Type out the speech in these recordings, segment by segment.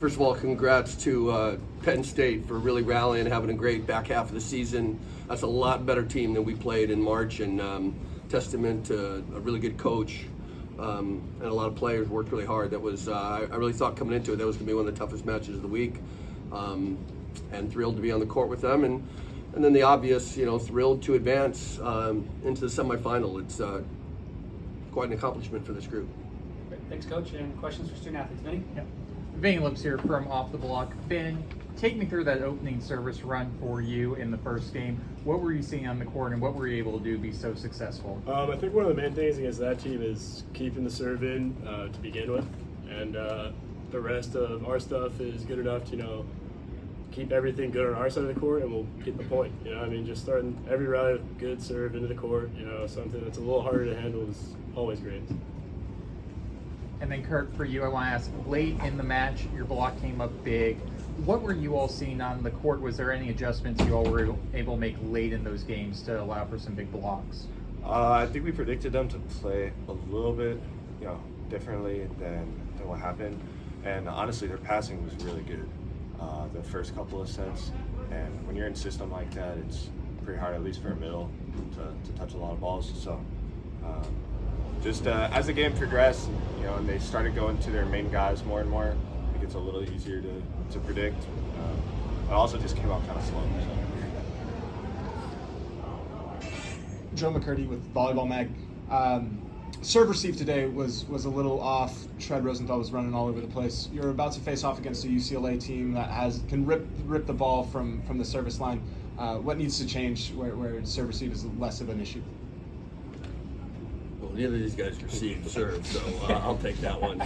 First of all, congrats to Penn State for really rallying and having a great back half of the season. That's a lot better team than we played in March, and testament to a really good coach and a lot of players worked really hard. That was I really thought coming into it that was going to be one of the toughest matches of the week, and thrilled to be on the court with them. And then the obvious, thrilled to advance into the semifinal. It's quite an accomplishment for this group. Great. Thanks, Coach. And questions for student athletes, Vinny? Yep. Vinny Libs here from Off the Block. Vin, take me through that opening service run for you in the first game. What were you seeing on the court, and what were you able to do to be so successful? I think one of the main things against that team is keeping the serve in to begin with, and the rest of our stuff is good enough to keep everything good on our side of the court, and we'll get the point. Just starting every round with good serve into the court. Something that's a little harder to handle is always great. And then Kurt, for you, I want to ask, late in the match, your block came up big. What were you all seeing on the court? Was there any adjustments you all were able to make late in those games to allow for some big blocks? I think we predicted them to play a little bit, differently than what happened. And honestly, their passing was really good the first couple of sets. And when you're in a system like that, it's pretty hard, at least for a middle, to touch a lot of balls. So just as the game progressed, and they started going to their main guys more and more, I think it's a little easier to predict. But also just came out kind of slow. So. Joe McCurdy with Volleyball Mag. Serve receive today was a little off. Shred Rosenthal was running all over the place. You're about to face off against a UCLA team that can rip the ball from the service line. What needs to change where serve receive is less of an issue? Well, neither of these guys received serve, so I'll take that one.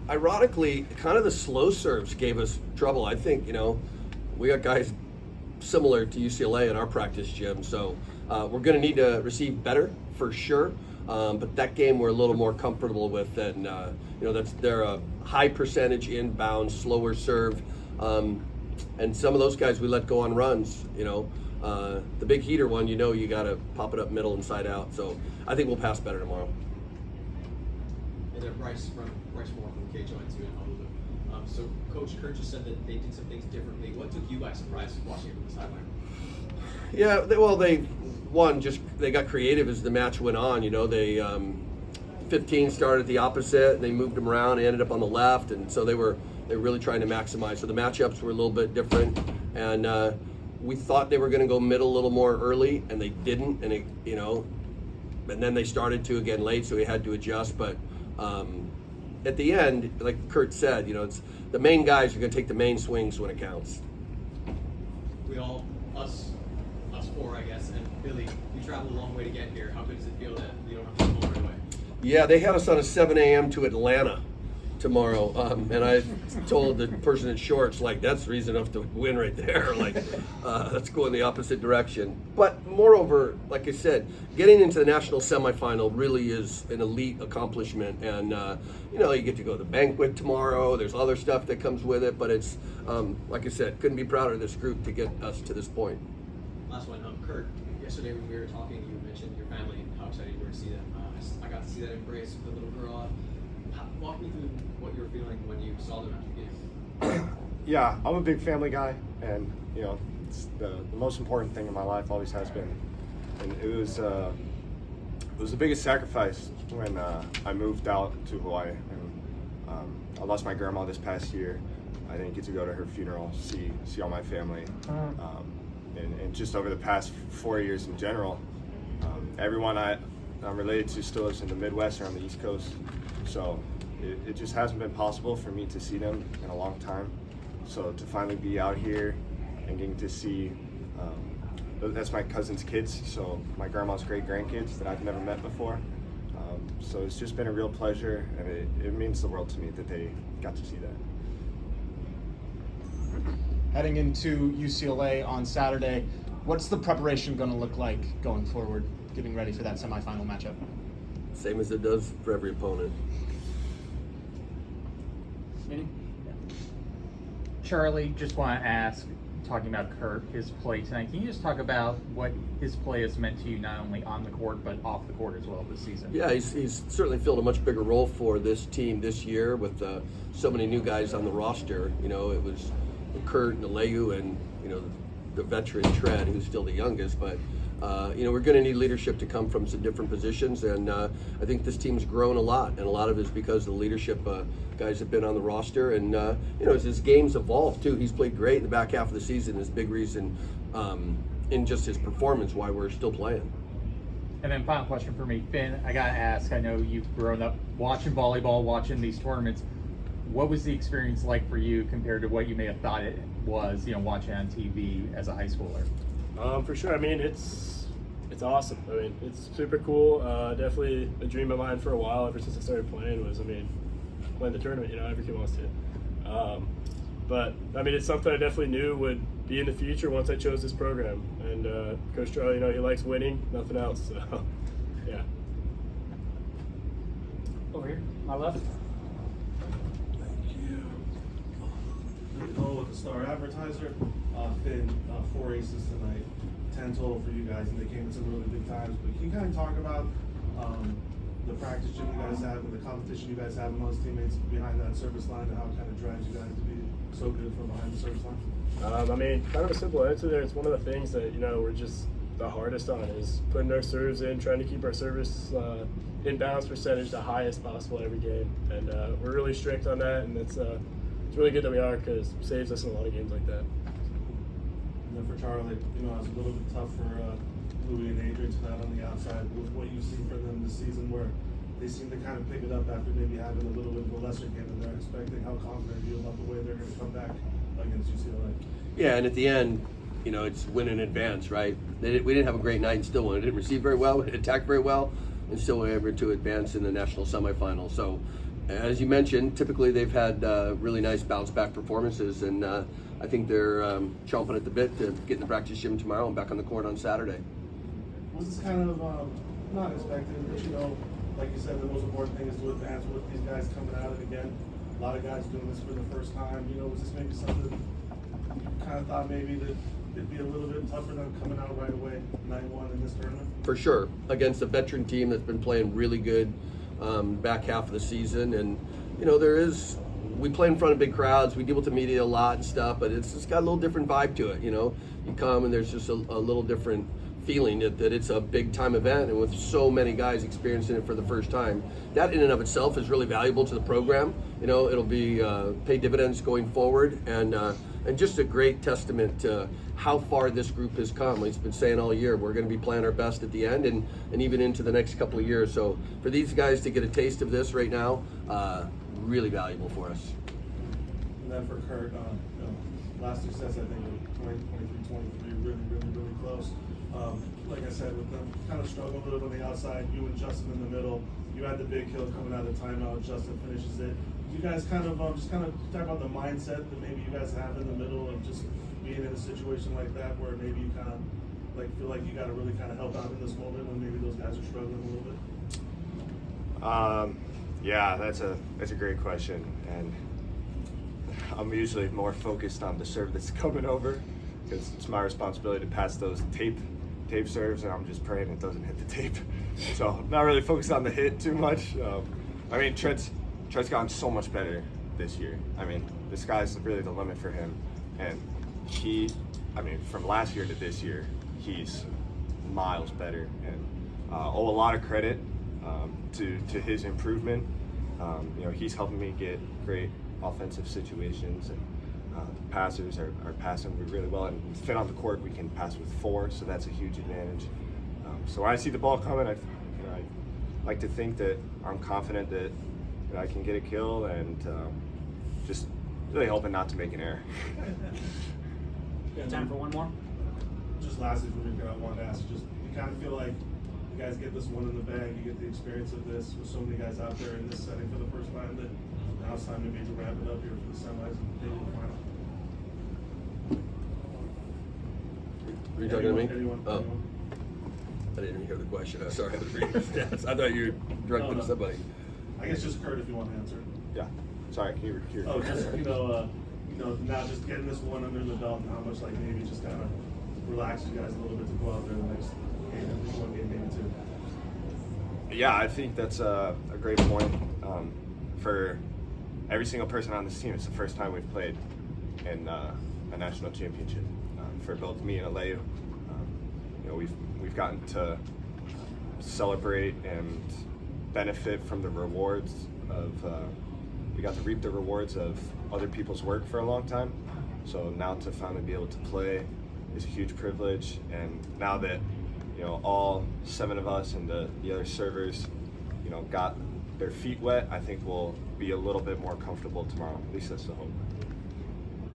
Ironically, kind of the slow serves gave us trouble. I think, we got guys similar to UCLA in our practice gym, so we're going to need to receive better for sure. But that game we're a little more comfortable with, and they're a high percentage inbound, slower serve, and some of those guys we let go on runs. The big heater one, you got to pop it up middle and side out. So I think we'll pass better tomorrow. And then Bryce Moore from KHON2 in Honolulu. So Coach Kurt just said that they did some things differently. What took you by surprise watching it from the sideline? Yeah, they got creative as the match went on. They 15 started the opposite, and they moved them around. They ended up on the left, and so they were really trying to maximize. So the matchups were a little bit different, and we thought they were going to go middle a little more early, and they didn't. And and then they started to again late, so we had to adjust. But at the end, like Kurt said, it's the main guys are going to take the main swings when it counts. We all, us four, I guess, and Billy, you traveled a long way to get here. How good does it feel that you don't have to go right away? Yeah, they had us on a 7 a.m. to Atlanta tomorrow, and I told the person in shorts, that's reason enough to win right there. Let's go in the opposite direction. But moreover, like I said, getting into the national semifinal really is an elite accomplishment, and you get to go to the banquet tomorrow. There's other stuff that comes with it, but it's like I said, couldn't be prouder of this group to get us to this point. Last one, Kurt. Yesterday when we were talking, you mentioned your family and how excited you were to see them. I got to see that embrace with the little girl. Walk me through what you were feeling when you saw them after the game. Yeah, I'm a big family guy, and it's the most important thing in my life, always has been. And it was the biggest sacrifice when I moved out to Hawaii, and I lost my grandma this past year. I didn't get to go to her funeral, see all my family, and just over the past 4 years in general, everyone I'm related to still lives in the Midwest or on the East Coast, so it just hasn't been possible for me to see them in a long time. So to finally be out here and getting to see, that's my cousin's kids, so my grandma's great grandkids that I've never met before. So it's just been a real pleasure, and it means the world to me that they got to see that. Heading into UCLA on Saturday, what's the preparation going to look like going forward, getting ready for that semifinal matchup? Same as it does for every opponent. Vinny? Charlie, just want to ask, talking about Kurt, his play tonight. Can you just talk about what his play has meant to you, not only on the court, but off the court as well this season? Yeah, he's certainly filled a much bigger role for this team this year with so many new guys on the roster. You know, it was Kurt and Aleu and, you know, the veteran Tread, who's still the youngest, but you know, we're going to need leadership to come from some different positions, and I think this team's grown a lot, and a lot of it is because of the leadership guys have been on the roster, and you know, as his game's evolved too, he's played great in the back half of the season. Is a big reason in just his performance why we're still playing. And then final question for me, Finn, I gotta ask, I know you've grown up watching volleyball, watching these tournaments. What was the experience like for you compared to what you may have thought it was, you know, watching on TV as a high schooler? For sure. I mean, it's awesome. I mean, it's super cool. Definitely a dream of mine for a while, ever since I started playing, was, I mean, playing the tournament. You know, every kid wants to. But I mean, it's something I definitely knew would be in the future once I chose this program. And Coach Charlie, you know, he likes winning, nothing else. So, yeah. Over here, my left. Total with the Star Advertiser. Finn, 4 aces tonight, 10 total for you guys, and they came at some really big times. But can you kind of talk about the practice gym you guys have and the competition you guys have amongst teammates behind that service line, and how it kind of drives you guys to be so good from behind the service line? I mean, kind of a simple answer there. It's one of the things that, you know, we're just the hardest on, is putting our serves in, trying to keep our service inbounds percentage the highest possible every game. And we're really strict on that, and it's really good that we are, because it saves us in a lot of games like that. And then for Charlie, you know, it's a little bit tough for Louis and Adrian tonight on the outside with what you've seen from them this season, where they seem to kind of pick it up after maybe having a little bit of a lesser game than they're expecting. How confident are you about the way they're going to come back against UCLA? Yeah, and at the end, you know, it's win in advance, right? We didn't have a great night and still won. It didn't receive very well, it attacked very well, and still were able to advance in the national semifinal. So, as you mentioned, typically they've had really nice bounce-back performances, and I think they're chomping at the bit to get in the practice gym tomorrow and back on the court on Saturday. Was this kind of not expected, but, you know, like you said, the most important thing is to advance with these guys coming out, and again, a lot of guys doing this for the first time. You know, was this maybe something you kind of thought maybe that it'd be a little bit tougher than coming out right away, 9-1 in this tournament? For sure, against a veteran team that's been playing really good back half of the season, and you know, we play in front of big crowds, we deal with the media a lot and stuff, but it's got a little different vibe to it. You know, you come and there's just a little different feeling that it's a big time event, and with so many guys experiencing it for the first time, that in and of itself is really valuable to the program. You know, it'll be pay dividends going forward, and just a great testament to how far this group has come. He's been saying all year, we're going to be playing our best at the end, and even into the next couple of years. So for these guys to get a taste of this right now, really valuable for us. And then for Kurt, you know, last two sets I think were 23-23, really close. Like I said, with them kind of struggling a little on the outside, you and Justin in the middle. You had the big kill coming out of the timeout. Justin finishes it. You guys kind of just talk about the mindset that maybe you guys have in the middle of just being in a situation like that, where maybe you kind of like feel like you got to really kind of help out in this moment when maybe those guys are struggling a little bit. Yeah, that's a great question, and I'm usually more focused on the serve that's coming over, because it's my responsibility to pass those tape serves, and I'm just praying it doesn't hit the tape. So I'm not really focused on the hit too much. I mean, Tread's gotten so much better this year. I mean, the sky's really the limit for him, and from last year to this year, he's miles better, and owe a lot of credit to his improvement. You know, he's helping me get great offensive situations, and the passers are passing really well, and fit on the court we can pass with 4, so that's a huge advantage. So when I see the ball coming, I like to think that I'm confident that I can get a kill, and just really hoping not to make an error. Time for one more. Just lastly for me, I wanted to ask, just you kind of feel like you guys get this one in the bag, you get the experience of this with so many guys out there in this setting for the first time, that now it's time maybe to wrap it up here for the semis and maybe the final. Were you talking to me? Anyone? I didn't even hear the question. I'm sorry, I was reading the stats. I thought you were directed to somebody. I guess just Kurt, if you want to answer. Yeah. Sorry, can you repeat? Oh, just, you know, now just getting this one under the belt and how much like maybe just kind of relax you guys a little bit to go out there the next game, at least one game, maybe two. Yeah, I think that's a great point. For every single person on this team, it's the first time we've played in a national championship. For both me and Aleu, we've gotten to celebrate and benefit from the rewards of. We got to reap the rewards of other people's work for a long time. So now to finally be able to play is a huge privilege. And now that all 7 of us and the other servers, got their feet wet, I think we'll be a little bit more comfortable tomorrow. At least that's the hope.